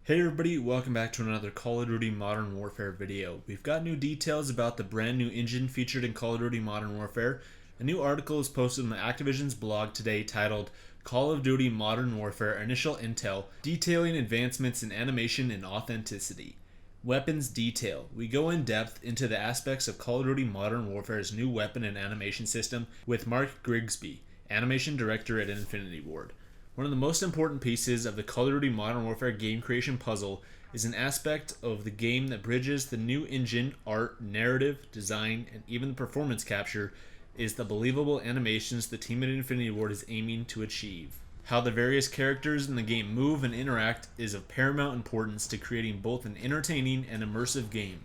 Hey everybody, welcome back to another Call of Duty Modern Warfare video. We've got new details about the brand new engine featured in Call of Duty Modern Warfare. A new article is posted on the Activision's blog today titled Call of Duty Modern Warfare Initial Intel, detailing advancements in animation and authenticity. Weapons detail. We go in depth into the aspects of Call of Duty Modern Warfare's new weapon and animation system with Mark Grigsby, animation director at Infinity Ward. One of the most important pieces of the Call of Duty Modern Warfare game creation puzzle is an aspect of the game that bridges the new engine, art, narrative, design, and even the performance capture is the believable animations the team at Infinity Ward is aiming to achieve. How the various characters in the game move and interact is of paramount importance to creating both an entertaining and immersive game.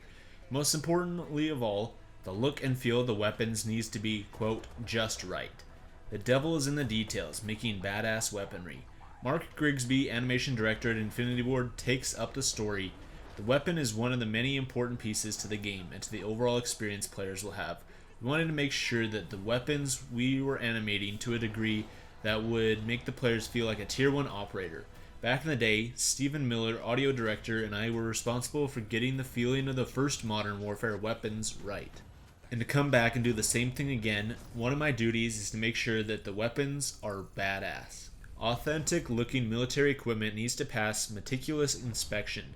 Most importantly of all, the look and feel of the weapons needs to be, quote, just right. The devil is in the details, making badass weaponry. Mark Grigsby, animation director at Infinity Ward, takes up the story. The weapon is one of the many important pieces to the game and to the overall experience players will have. We wanted to make sure that the weapons we were animating to a degree that would make the players feel like a tier 1 operator. Back in the day, Stephen Miller, audio director, and I were responsible for getting the feeling of the first Modern Warfare weapons right. And to come back and do the same thing again, one of my duties is to make sure that the weapons are badass. Authentic looking military equipment needs to pass meticulous inspection.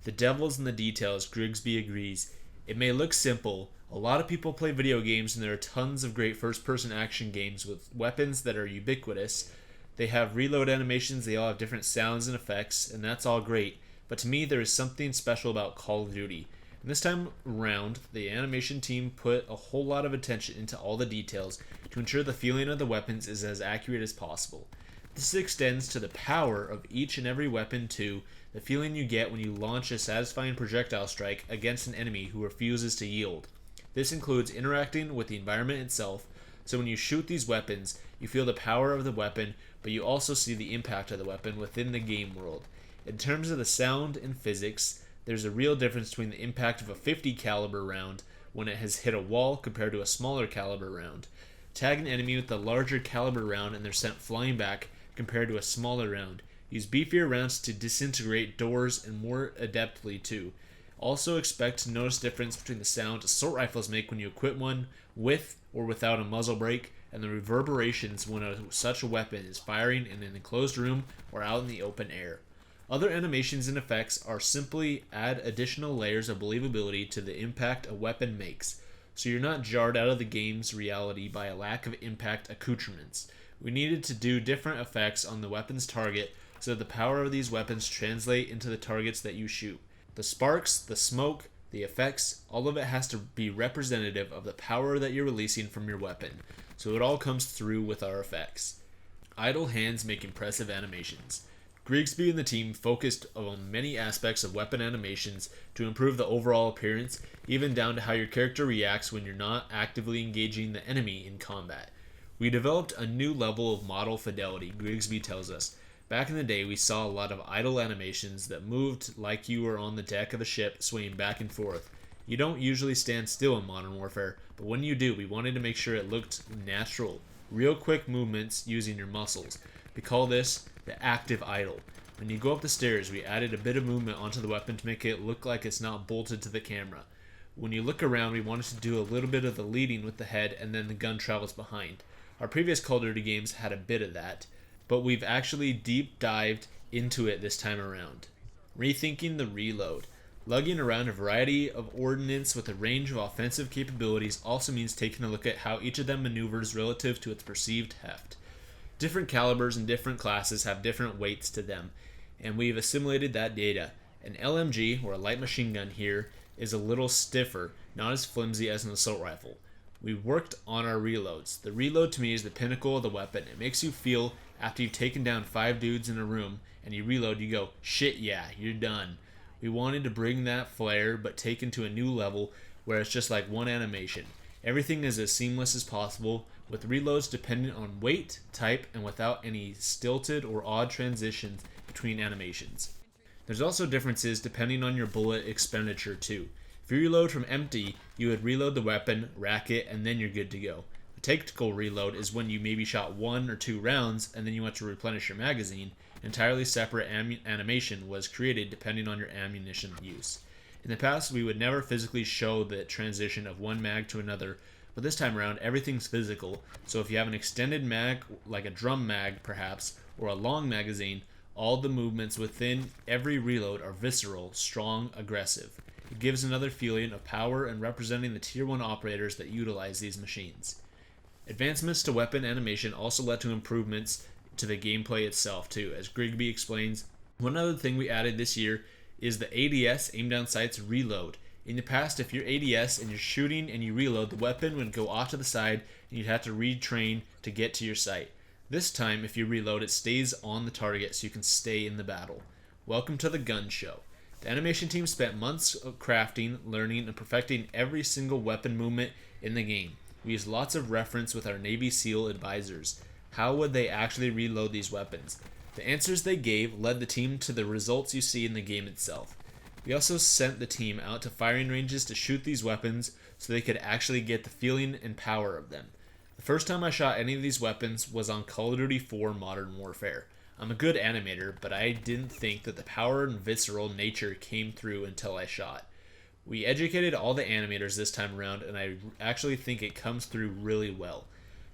The devil's in the details, Grigsby agrees. It may look simple. A lot of people play video games and there are tons of great first person action games with weapons that are ubiquitous. They have reload animations, they all have different sounds and effects, and that's all great. But to me, there is something special about Call of Duty. And this time around, the animation team put a whole lot of attention into all the details to ensure the feeling of the weapons is as accurate as possible. This extends to the power of each and every weapon too, the feeling you get when you launch a satisfying projectile strike against an enemy who refuses to yield. This includes interacting with the environment itself, so when you shoot these weapons, you feel the power of the weapon, but you also see the impact of the weapon within the game world. In terms of the sound and physics, there's a real difference between the impact of a 50 caliber round when it has hit a wall compared to a smaller caliber round. Tag an enemy with a larger caliber round and they're sent flying back compared to a smaller round. Use beefier rounds to disintegrate doors and more adeptly too. Also expect to notice difference between the sound assault rifles make when you equip one with or without a muzzle brake and the reverberations when such a weapon is firing in an enclosed room or out in the open air. Other animations and effects are simply add additional layers of believability to the impact a weapon makes, so you're not jarred out of the game's reality by a lack of impact accoutrements. We needed to do different effects on the weapon's target so that the power of these weapons translate into the targets that you shoot. The sparks, the smoke, the effects, all of it has to be representative of the power that you're releasing from your weapon, so it all comes through with our effects. Idle hands make impressive animations. Grigsby and the team focused on many aspects of weapon animations to improve the overall appearance, even down to how your character reacts when you're not actively engaging the enemy in combat. We developed a new level of model fidelity, Grigsby tells us. Back in the day, we saw a lot of idle animations that moved like you were on the deck of a ship swaying back and forth. You don't usually stand still in Modern Warfare, but when you do, we wanted to make sure it looked natural. Real quick movements using your muscles. We call this the active idle. When you go up the stairs, we added a bit of movement onto the weapon to make it look like it's not bolted to the camera. When you look around, we wanted to do a little bit of the leading with the head and then the gun travels behind. Our previous Call of Duty games had a bit of that, but we've actually deep dived into it this time around. Rethinking the reload. Lugging around a variety of ordnance with a range of offensive capabilities also means taking a look at how each of them maneuvers relative to its perceived heft. Different calibers and different classes have different weights to them, and we've assimilated that data. An LMG, or a light machine gun here, is a little stiffer, not as flimsy as an assault rifle. We worked on our reloads. The reload to me is the pinnacle of the weapon. It makes you feel, after you've taken down 5 dudes in a room, and you reload, you go, shit yeah, you're done. We wanted to bring that flair, but taken to a new level where it's just like one animation. Everything is as seamless as possible, with reloads dependent on weight, type, and without any stilted or odd transitions between animations. There's also differences depending on your bullet expenditure too. If you reload from empty, you would reload the weapon, rack it, and then you're good to go. A tactical reload is when you maybe shot 1 or 2 rounds and then you want to replenish your magazine. entirely separate animation was created depending on your ammunition use. In the past, we would never physically show the transition of one mag to another, but this time around, everything's physical, so if you have an extended mag, like a drum mag perhaps, or a long magazine, all the movements within every reload are visceral, strong, aggressive. It gives another feeling of power and representing the Tier 1 operators that utilize these machines. Advancements to weapon animation also led to improvements to the gameplay itself too, as Grigby explains. One other thing we added this year is the ADS, aim down sights, reload. In the past, if you're ADS and you're shooting and you reload, the weapon would go off to the side and you'd have to retrain to get to your sight. This time, if you reload, it stays on the target so you can stay in the battle. Welcome to the gun show. The animation team spent months crafting, learning, and perfecting every single weapon movement in the game. We used lots of reference with our Navy SEAL advisors. How would they actually reload these weapons? The answers they gave led the team to the results you see in the game itself. We also sent the team out to firing ranges to shoot these weapons so they could actually get the feeling and power of them. The first time I shot any of these weapons was on Call of Duty 4 Modern Warfare. I'm a good animator, but I didn't think that the power and visceral nature came through until I shot. We educated all the animators this time around, and I actually think it comes through really well.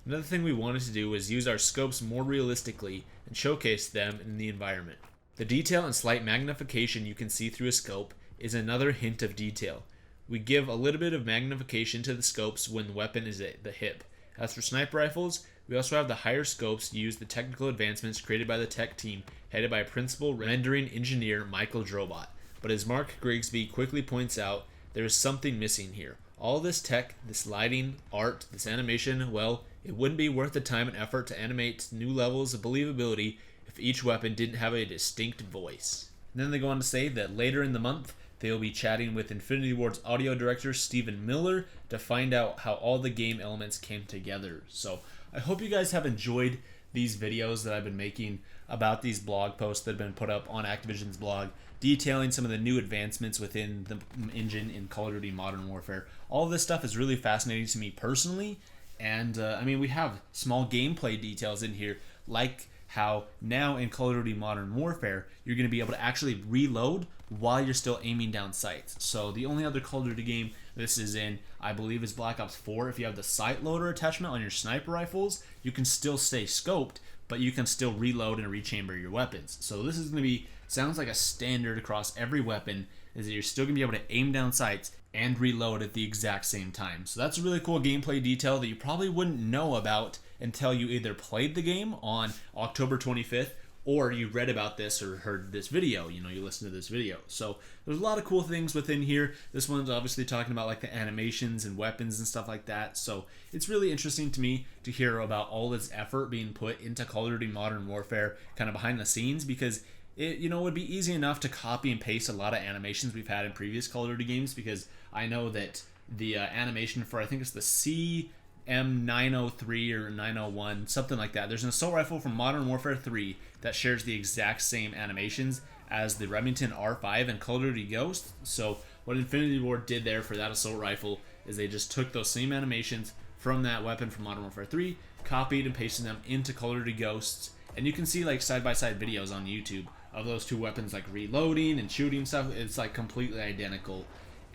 Another thing we wanted to do was use our scopes more realistically and showcase them in the environment. The detail and slight magnification you can see through a scope is another hint of detail. We give a little bit of magnification to the scopes when the weapon is at the hip. As for sniper rifles, we also have the higher scopes to use the technical advancements created by the tech team headed by principal rendering engineer Michael Drobot. But as Mark Grigsby quickly points out, there is something missing here. All this tech, this lighting, art, this animation, well, it wouldn't be worth the time and effort to animate new levels of believability if each weapon didn't have a distinct voice. And then they go on to say that later in the month, they will be chatting with Infinity Ward's audio director Stephen Miller to find out how all the game elements came together. So I hope you guys have enjoyed these videos that I've been making about these blog posts that have been put up on Activision's blog, detailing some of the new advancements within the engine in Call of Duty Modern Warfare. All of this stuff is really fascinating to me personally, and we have small gameplay details in here, like how now in Call of Duty Modern Warfare, you're going to be able to actually reload while you're still aiming down sights. So the only other Call of Duty game this is in, I believe, is Black Ops 4. If you have the sight loader attachment on your sniper rifles, you can still stay scoped, but you can still reload and rechamber your weapons. So this is going to be, sounds like a standard across every weapon, is that you're still going to be able to aim down sights and reload at the exact same time. So that's a really cool gameplay detail that you probably wouldn't know about until you either played the game on October 25th or you read about this or heard this video, you listened to this video. So there's a lot of cool things within here. This one's obviously talking about like the animations and weapons and stuff like that. So it's really interesting to me to hear about all this effort being put into Call of Duty Modern Warfare kind of behind the scenes, because it would be easy enough to copy and paste a lot of animations we've had in previous Call of Duty games, because I know that the animation for, I think it's the CM903 or 901, something like that. There's an assault rifle from Modern Warfare 3 that shares the exact same animations as the Remington R5 and Call of Duty Ghost. So what Infinity Ward did there for that assault rifle is they just took those same animations from that weapon from Modern Warfare 3, copied and pasted them into Call of Duty Ghosts, and you can see like side-by-side videos on YouTube of those two weapons like reloading and shooting stuff. It's like completely identical.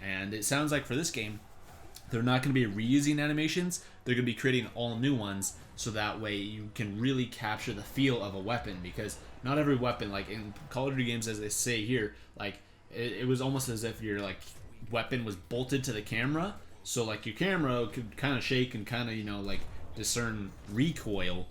And it sounds like for this game, they're not going to be reusing animations. They're going to be creating all new ones, so that way you can really capture the feel of a weapon, because not every weapon, like in Call of Duty games, as they say here, like it was almost as if your like weapon was bolted to the camera, so like your camera could kind of shake and kind of like discern recoil,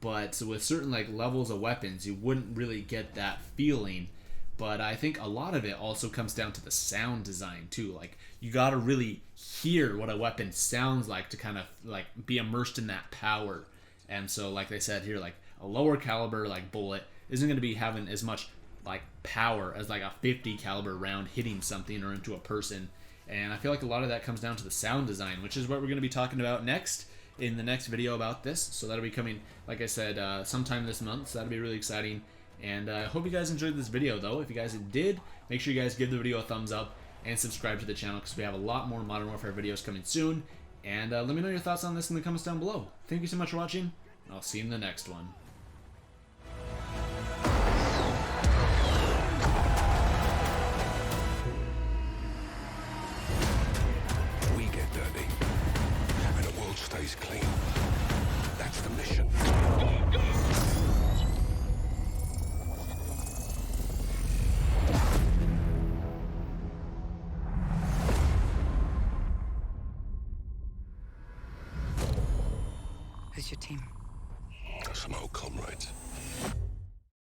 but with certain like levels of weapons you wouldn't really get that feeling. But I think a lot of it also comes down to the sound design too. Like you gotta really hear what a weapon sounds like to kind of like be immersed in that power. And so like they said here, like a lower caliber like bullet isn't going to be having as much like power as like a 50 caliber round hitting something or into a person. And I feel like a lot of that comes down to the sound design, which is what we're going to be talking about next in the next video about this. So that'll be coming, like I said, sometime this month. So that'll be really exciting. And I hope you guys enjoyed this video, though. If you guys did, make sure you guys give the video a thumbs up and subscribe to the channel, because we have a lot more Modern Warfare videos coming soon. And let me know your thoughts on this in the comments down below. Thank you so much for watching. I'll see you in the next one. is your team? Some old comrades.